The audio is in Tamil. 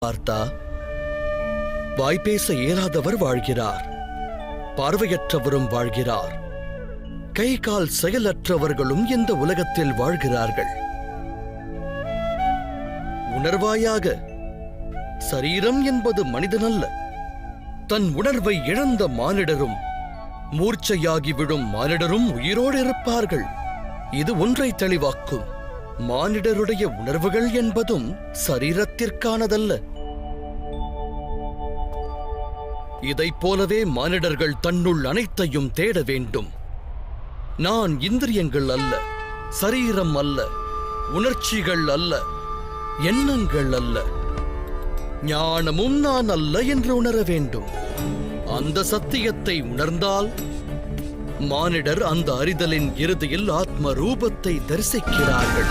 பார்த்தா வாய்ப்பேச இயலாதவர் வாழ்கிறார், பார்வையற்றவரும் வாழ்கிறார், கை கால் செயலற்றவர்களும் இந்த உலகத்தில் வாழ்கிறார்கள். உணர்வாயாக சரீரம் என்பது மனிதனல்ல, தன் உணர்வை இழந்த மானிடரும் மூர்ச்சையாகி விடும் மானிடரும் உயிரோடு இருப்பார்கள். இது ஒன்றை தெளிவாக்கும், மானிடருடைய உணர்வுகள் என்பதும் சரீரத்திற்கானதல்ல. இதைப் போலவே மானிடர்கள் தன்னுள் அனைத்தையும் தேட வேண்டும். நான் இந்திரியங்கள் அல்ல, சரீரம் அல்ல, உணர்ச்சிகள் அல்ல, எண்ணங்கள் அல்ல, ஞானமும் நான் அல்ல என்று உணர வேண்டும். அந்த சத்தியத்தை உணர்ந்தால் மானிடர் அந்த அறிதலின் இறுதியில் ஆத்ம ரூபத்தை தரிசிக்கிறார்கள்.